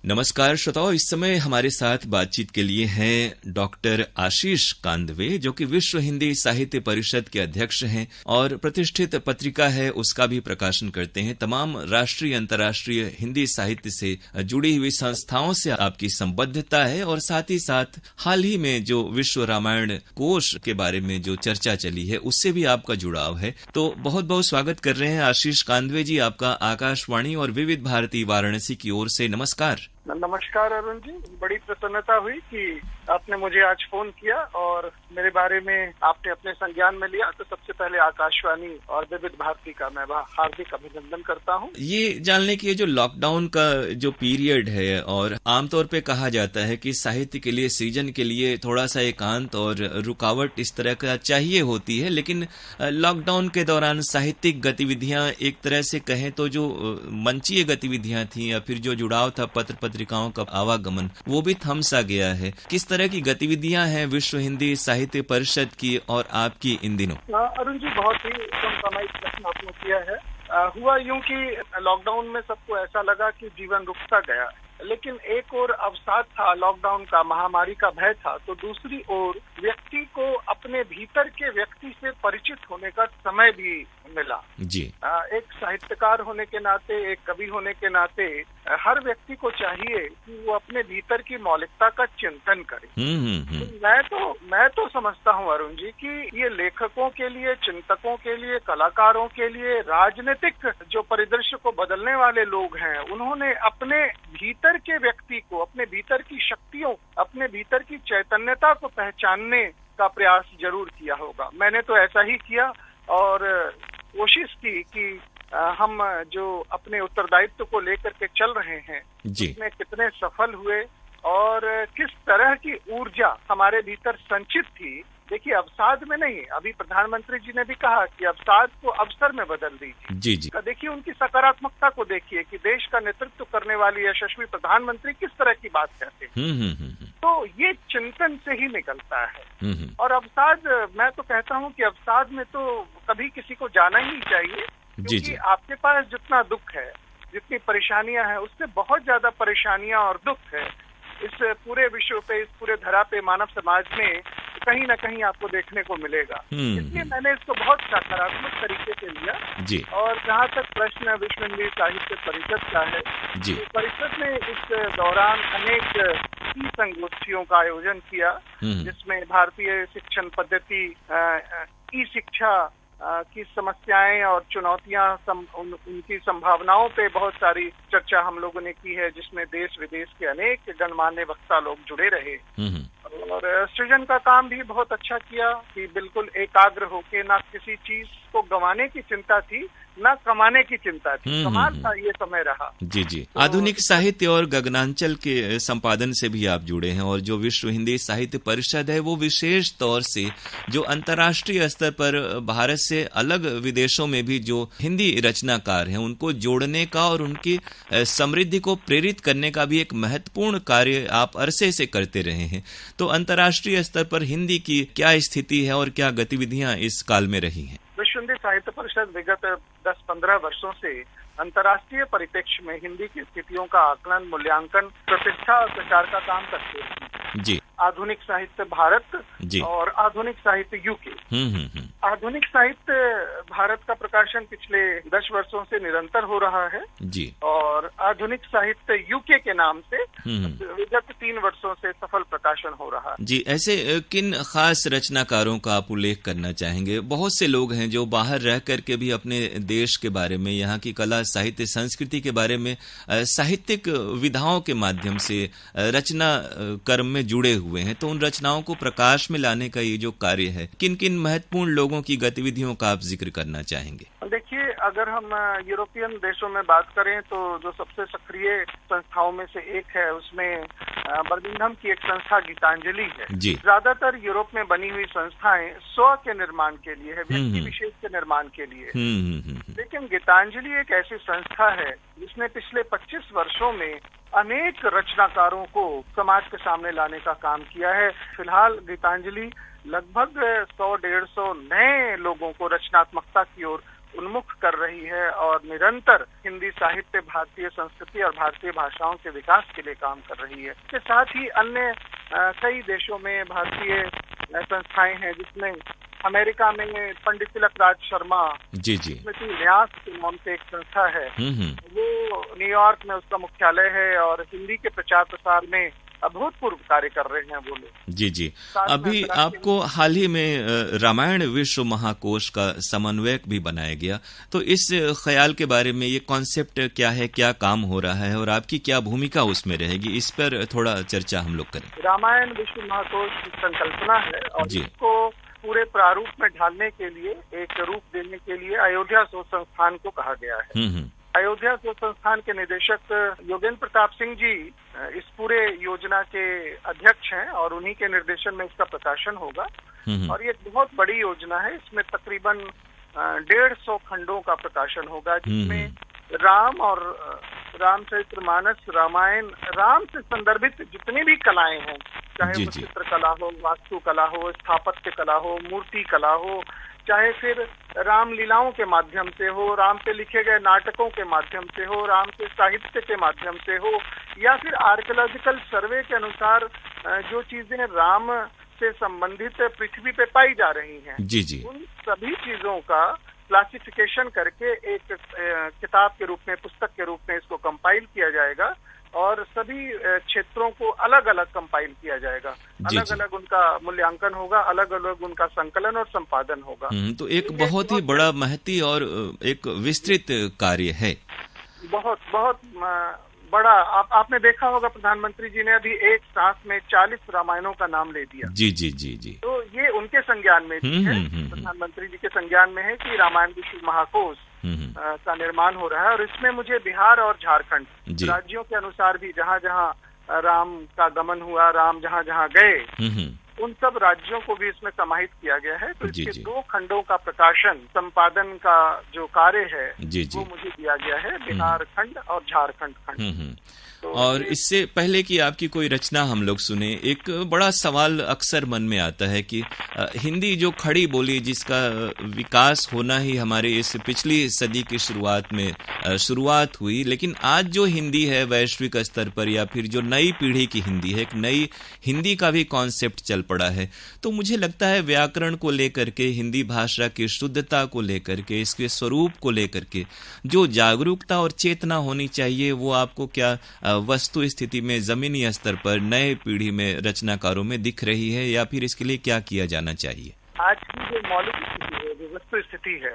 नमस्कार श्रोताओं, इस समय हमारे साथ बातचीत के लिए हैं डॉक्टर आशीष कांदवे, जो कि विश्व हिंदी साहित्य परिषद के अध्यक्ष हैं और प्रतिष्ठित पत्रिका है उसका भी प्रकाशन करते हैं। तमाम राष्ट्रीय अंतर्राष्ट्रीय हिंदी साहित्य से जुड़ी हुई संस्थाओं से आपकी संबद्धता है और साथ ही साथ हाल ही में जो विश्व रामायण कोश के बारे में जो चर्चा चली है उससे भी आपका जुड़ाव है। तो बहुत बहुत स्वागत कर रहे हैं आशीष कांदवे जी आपका आकाशवाणी और विविध भारती वाराणसी की ओर से। नमस्कार। नमस्कार अरुण जी, बड़ी प्रसन्नता हुई कि आपने मुझे आज फोन किया और मेरे बारे में आपने अपने संज्ञान में लिया। तो सबसे पहले आकाशवाणी और विविध भारती का मैं हार्दिक अभिनंदन करता हूं। ये जानने की जो लॉकडाउन का जो पीरियड है और आमतौर पे कहा जाता है कि साहित्य के लिए सृजन के लिए थोड़ा सा एकांत और रुकावट इस तरह का चाहिए होती है, लेकिन लॉकडाउन के दौरान साहित्यिक गतिविधियां एक तरह से कहें तो जो मंचीय गतिविधियां थी या फिर जो जुड़ाव था पत्र पत्रिकाओं का आवागमन वो भी थम सा गया है। किस तरह की गतिविधियां हैं विश्व हिंदी साहित्य परिषद की और आपकी इन दिनों? अरुण जी, बहुत ही समसामयिक प्रश्न आपने किया है। हुआ यूं कि लॉकडाउन में सबको ऐसा लगा कि जीवन रुकता गया, लेकिन एक ओर अवसाद था लॉकडाउन का, महामारी का भय था, तो दूसरी ओर व्यक्ति को अपने भीतर के व्यक्ति से परिचित होने का समय भी मिला जी। एक साहित्यकार होने के नाते, एक कवि होने के नाते हर व्यक्ति को चाहिए कि वो अपने भीतर की मौलिकता का चिंतन करे। मैं तो समझता हूँ अरुण जी कि ये लेखकों के लिए, चिंतकों के लिए, कलाकारों के लिए, राजनीतिक जो परिदृश्य को बदलने वाले लोग हैं, उन्होंने अपने भीतर के व्यक्ति को, अपने भीतर की शक्तियों, अपने भीतर की चैतन्यता को पहचानने का प्रयास जरूर किया होगा। मैंने तो ऐसा ही किया और कोशिश की कि हम जो अपने उत्तरदायित्व को लेकर के चल रहे हैं उसमें कितने सफल हुए और किस तरह की ऊर्जा हमारे भीतर संचित थी। देखिए, अवसाद में नहीं, अभी प्रधानमंत्री जी ने भी कहा कि अवसाद को अवसर में बदल दीजिए। जी जी। देखिए उनकी सकारात्मकता को देखिए कि देश का नेतृत्व करने वाली यशस्वी प्रधानमंत्री किस तरह की बात कहते हैं। तो ये चिंतन से ही निकलता है। और अवसाद, मैं तो कहता हूँ कि अवसाद में तो कभी किसी को जाना ही चाहिए, क्योंकि आपके पास जितना दुख है, जितनी परेशानियां हैं, उससे बहुत ज्यादा परेशानियां और दुख है इस पूरे विश्व पे, इस पूरे धरा पे, मानव समाज में कहीं ना कहीं आपको देखने को मिलेगा। इसलिए मैंने इसको बहुत सकारात्मक तरीके से लिया जी। और जहाँ तक प्रश्न विश्व हिंदी साहित्य परिषद का है जी, तो परिषद ने इस दौरान अनेक संगोष्ठियों का आयोजन किया, जिसमें भारतीय शिक्षण पद्धति, ई शिक्षा की समस्याएं और चुनौतियां, उनकी संभावनाओं पे बहुत सारी चर्चा हम लोगों ने की है, जिसमें देश विदेश के अनेक गणमान्य वक्ता लोग जुड़े रहे और सृजन का काम भी बहुत अच्छा किया कि बिल्कुल एकाग्र होके, ना किसी चीज को गंवाने की चिंता थी, ना कमाने की चिंता थी। कमाल था ये समय रहा। जी जी। तो आधुनिक साहित्य और गगनांचल के संपादन से भी आप जुड़े हैं और जो विश्व हिंदी साहित्य परिषद है वो विशेष तौर से जो अंतर्राष्ट्रीय स्तर पर भारत से अलग विदेशों में भी जो हिंदी रचनाकार हैं उनको जोड़ने का और उनकी समृद्धि को प्रेरित करने का भी एक महत्वपूर्ण कार्य आप अरसे से करते रहे हैं। तो अंतर्राष्ट्रीय स्तर पर हिंदी की क्या स्थिति है और क्या गतिविधियां इस काल में रही हैं? विश्व हिंदी साहित्य परिषद विगत 10-15 वर्षों से अंतर्राष्ट्रीय परिप्रेक्ष्य में हिंदी की स्थितियों का आकलन, मूल्यांकन, प्रतिष्ठा और प्रचार का काम करते हैं जी। आधुनिक साहित्य भारत जी। और आधुनिक साहित्य यूके। आधुनिक साहित्य भारत का प्रकाशन पिछले 10 वर्षों से निरंतर हो रहा है जी। और आधुनिक साहित्य यूके के नाम से विगत 3 वर्षों से सफल प्रकाशन हो रहा है जी। ऐसे किन खास रचनाकारों का आप उल्लेख करना चाहेंगे? बहुत से लोग हैं जो बाहर रह करके भी अपने देश के बारे में, यहाँ की कला, साहित्य, संस्कृति के बारे में साहित्यिक विधाओं के माध्यम से रचना कर्म में जुड़े हुए हैं। तो उन रचनाओं को प्रकाश में लाने का ये जो कार्य है, किन किन महत्वपूर्ण लोगों की गतिविधियों का आप जिक्र करना चाहेंगे? देखिए, अगर हम यूरोपियन देशों में बात करें तो जो सबसे सक्रिय संस्थाओं में से एक है, उसमें बर्मिंघम की एक संस्था गीतांजलि है। ज्यादातर यूरोप में बनी हुई संस्थाएं स्व के निर्माण के लिए है, व्यक्ति विशेष के निर्माण के लिए। लेकिन गीतांजलि एक ऐसी संस्था है जिसने पिछले 25 वर्षों में अनेक रचनाकारों को समाज के सामने लाने का काम किया है। फिलहाल गीतांजलि लगभग 100-150 नए लोगों को रचनात्मकता की ओर उन्मुख कर रही है और निरंतर हिंदी साहित्य, भारतीय संस्कृति और भारतीय भाषाओं के विकास के लिए काम कर रही है। इसके साथ ही अन्य कई देशों में भारतीय संस्थाएं हैं, जिसमें अमेरिका में पंडित तिलक राज शर्मा स्मृति न्यास के नाम से एक संस्था है, वो न्यूयॉर्क में उसका मुख्यालय है और हिंदी के प्रचार प्रसार में अभूतपूर्व कार्य कर रहे हैं वो लोग। जी। अभी आपको हाल ही में रामायण विश्व महाकोश का समन्वयक भी बनाया गया, तो इस ख्याल के बारे में, ये कॉन्सेप्ट क्या है, क्या काम हो रहा है और आपकी क्या भूमिका उसमें रहेगी, इस पर थोड़ा चर्चा हम लोग करें। रामायण विश्व महाकोश की संकल्पना है और इसको पूरे प्रारूप में ढालने के लिए, एक रूप देने के लिए अयोध्या शोध संस्थान को कहा गया है। अयोध्या शोध संस्थान के निदेशक योगेंद्र प्रताप सिंह जी इस पूरे योजना के अध्यक्ष हैं और उन्हीं के निर्देशन में इसका प्रकाशन होगा। और ये बहुत बड़ी योजना है, इसमें तकरीबन 150 खंडों का प्रकाशन होगा, जिसमें राम और रामचरितमानस, रामायण, राम से संदर्भित जितनी भी कलाएं हैं, चाहे वो चित्रकला हो, वास्तुकला हो, स्थापत्य कला हो, मूर्ति कला हो, चाहे फिर राम लीलाओं के माध्यम से हो, राम पे लिखे गए नाटकों के माध्यम से हो, राम के साहित्य के माध्यम से हो, या फिर आर्कियोलॉजिकल सर्वे के अनुसार जो चीजें राम से संबंधित पृथ्वी पे पाई जा रही हैं, उन सभी चीजों का क्लासिफिकेशन करके एक किताब के रूप में, पुस्तक के रूप में इसको कंपाइल किया जाएगा और सभी क्षेत्रों को अलग अलग कंपाइल किया जाएगा। अलग अलग उनका मूल्यांकन होगा, अलग अलग उनका संकलन और संपादन होगा। तो एक बहुत ही बड़ा, महती और एक विस्तृत कार्य है। बहुत बड़ा। आपने देखा होगा प्रधानमंत्री जी ने अभी एक सांस में 40 रामायणों का नाम ले दिया। जी। तो ये उनके संज्ञान में भी है, प्रधानमंत्री जी के संज्ञान में है कि रामायण विश्व महाकोश का निर्माण हो रहा है। और इसमें मुझे बिहार और झारखंड राज्यों के अनुसार भी, जहाँ जहाँ राम का गमन हुआ, राम जहाँ जहाँ गए, उन सब राज्यों को भी इसमें समाहित किया गया है। तो इसके 2 खंडों का प्रकाशन, संपादन का जो कार्य है, वो मुझे दिया गया है, बिहार खंड और झारखंड खंड। और इससे पहले कि आपकी कोई रचना हम लोग सुने, एक बड़ा सवाल अक्सर मन में आता है कि हिंदी जो खड़ी बोली, जिसका विकास होना ही हमारे इस पिछली सदी की शुरुआत हुई, लेकिन आज जो हिंदी है वैश्विक स्तर पर, या फिर जो नई पीढ़ी की हिंदी है, एक नई हिंदी का भी कॉन्सेप्ट चल पड़ा है। तो मुझे लगता है व्याकरण को लेकर के, हिंदी भाषा की शुद्धता को लेकर के, इसके स्वरूप को लेकर के जो जागरूकता और चेतना होनी चाहिए, वो आपको क्या वस्तु स्थिति में, जमीनी स्तर पर, नए पीढ़ी में, रचनाकारों में दिख रही है, या फिर इसके लिए क्या किया जाना चाहिए? आज की जो मौलिक स्थिति है, जो वस्तु स्थिति है,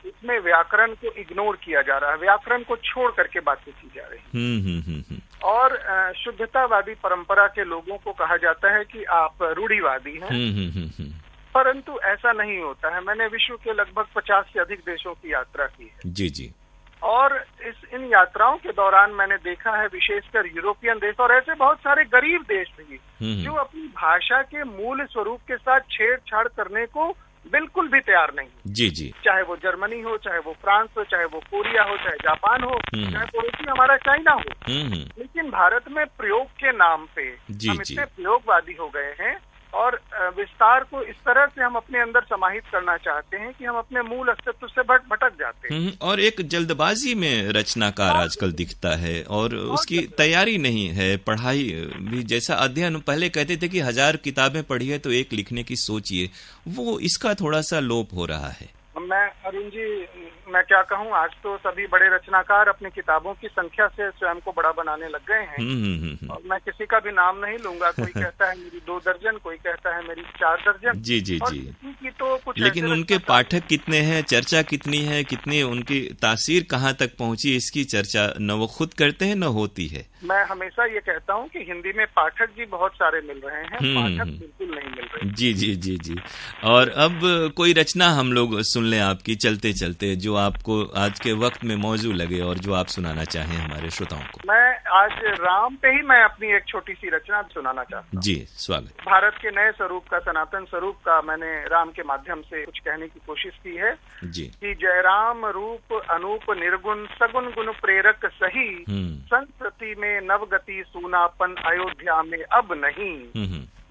इसमें व्याकरण को इग्नोर किया जा रहा है, व्याकरण को छोड़ करके बातें की जा रही है। और शुद्धतावादी परंपरा के लोगों को कहा जाता है कि आप रूढ़िवादी हैं, परंतु ऐसा नहीं होता है। मैंने विश्व के लगभग 50 से अधिक देशों की यात्रा की है। जी। और इन यात्राओं के दौरान मैंने देखा है, विशेषकर यूरोपियन देश और ऐसे बहुत सारे गरीब देश भी, जो अपनी भाषा के मूल स्वरूप के साथ छेड़छाड़ करने को बिल्कुल भी तैयार नहीं। जी। चाहे वो जर्मनी हो, चाहे वो फ्रांस हो, चाहे वो कोरिया हो, चाहे जापान हो, चाहे पड़ोसी हमारा चाइना हो, लेकिन भारत में प्रयोग के नाम पे हम इतने प्रयोगवादी हो गए हैं और विस्तार को इस तरह से हम अपने अंदर समाहित करना चाहते हैं कि हम अपने मूल अस्तित्व से भटक जाते हैं। और एक जल्दबाजी में रचनाकार आजकल दिखता है और उसकी तैयारी नहीं है। पढ़ाई भी, जैसा अध्ययन पहले कहते थे कि 1000 किताबें पढ़िए तो एक लिखने की सोचिए, वो इसका थोड़ा सा लोप हो रहा है। मैं अरुण जी, मैं क्या कहूँ, आज तो सभी बड़े रचनाकार अपनी किताबों की संख्या से स्वयं को बड़ा बनाने लग गए हैं। और मैं किसी का भी नाम नहीं लूंगा। कोई कहता है मेरी 2 दर्जन, कोई कहता है मेरी 4 दर्जन। जी। की तो कुछ, लेकिन उनके पाठक कितने हैं, चर्चा कितनी है, कितनी उनकी तासीर कहाँ तक पहुँची, इसकी चर्चा न वो खुद करते हैं न होती है। मैं हमेशा ये कहता हूँ कि हिंदी में पाठक जी बहुत सारे मिल रहे हैं, पाठक बिल्कुल नहीं मिल रहे। जी। और अब कोई रचना हम लोग सुन लें आपकी चलते चलते, जो आपको आज के वक्त में मौजू लगे और जो आप सुनाना चाहें हमारे श्रोताओं को। मैं आज राम पे ही मैं अपनी एक छोटी सी रचना सुनाना चाहता हूँ। जी, स्वागत। भारत के नए स्वरूप का, सनातन स्वरूप का मैंने राम के माध्यम से कुछ कहने की कोशिश की है। जी। कि जय राम रूप अनूप निर्गुण, सगुन गुण प्रेरक सही, संस्कृति में नवगति सूनापन अयोध्या में अब नहीं,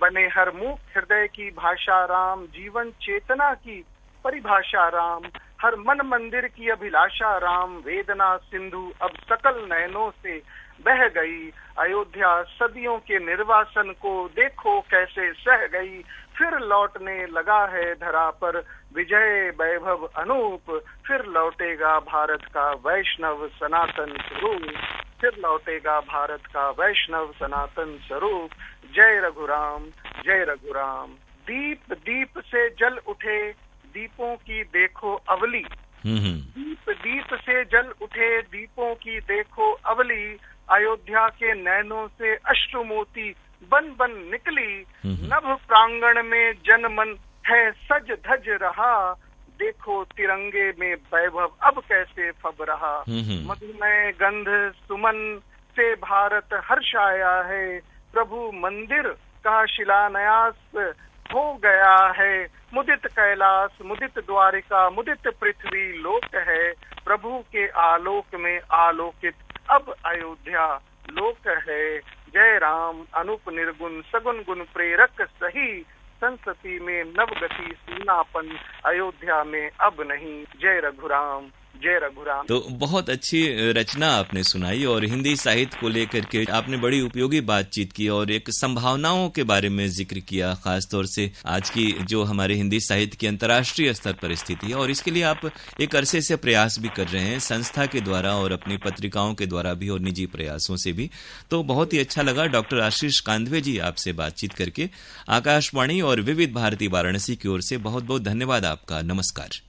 बने हर मुख हृदय की भाषा राम, जीवन चेतना की परिभाषा राम, हर मन मंदिर की अभिलाषा राम, वेदना सिंधु अब सकल नयनों से बह गई। अयोध्या सदियों के निर्वासन को देखो कैसे सह गई। फिर लौटने लगा है धरा पर विजय वैभव अनूप। फिर लौटेगा भारत का वैष्णव सनातन स्वरूप। फिर लौटेगा भारत का वैष्णव सनातन स्वरूप। जय रघुराम, जय रघुराम। दीप दीप से जल उठे, दीपों की देखो अवली। दीप दीप से जल उठे, दीपों की देखो अवली। अयोध्या के नैनों से अश्रु मोती बन बन निकली। नभ प्रांगण में जनमन है सज धज रहा। देखो तिरंगे में वैभव अब कैसे फब रहा। मधुमय गंध सुमन से भारत हर्षाया है। प्रभु मंदिर का शिलान्यास हो गया है। मुदित कैलाश, मुदित द्वारिका, मुदित पृथ्वी लोक है। प्रभु के आलोक में आलोकित अब अयोध्या लोक है। जय राम अनूप निर्गुण सगुन गुण प्रेरक सही। संसती में नवगति सुनापन अयोध्या में अब नहीं। जय रघुराम, जय रघुराम। तो बहुत अच्छी रचना आपने सुनाई और हिंदी साहित्य को लेकर के आपने बड़ी उपयोगी बातचीत की और एक संभावनाओं के बारे में जिक्र किया, खासतौर से आज की जो हमारे हिंदी साहित्य की अंतर्राष्ट्रीय स्तर पर स्थिति है और इसके लिए आप एक अरसे से प्रयास भी कर रहे हैं, संस्था के द्वारा और अपनी पत्रिकाओं के द्वारा भी और निजी प्रयासों से भी। तो बहुत ही अच्छा लगा डॉक्टर आशीष कांदवे जी आपसे बातचीत करके। आकाशवाणी और विविध भारती वाराणसी की ओर से बहुत बहुत धन्यवाद आपका। नमस्कार।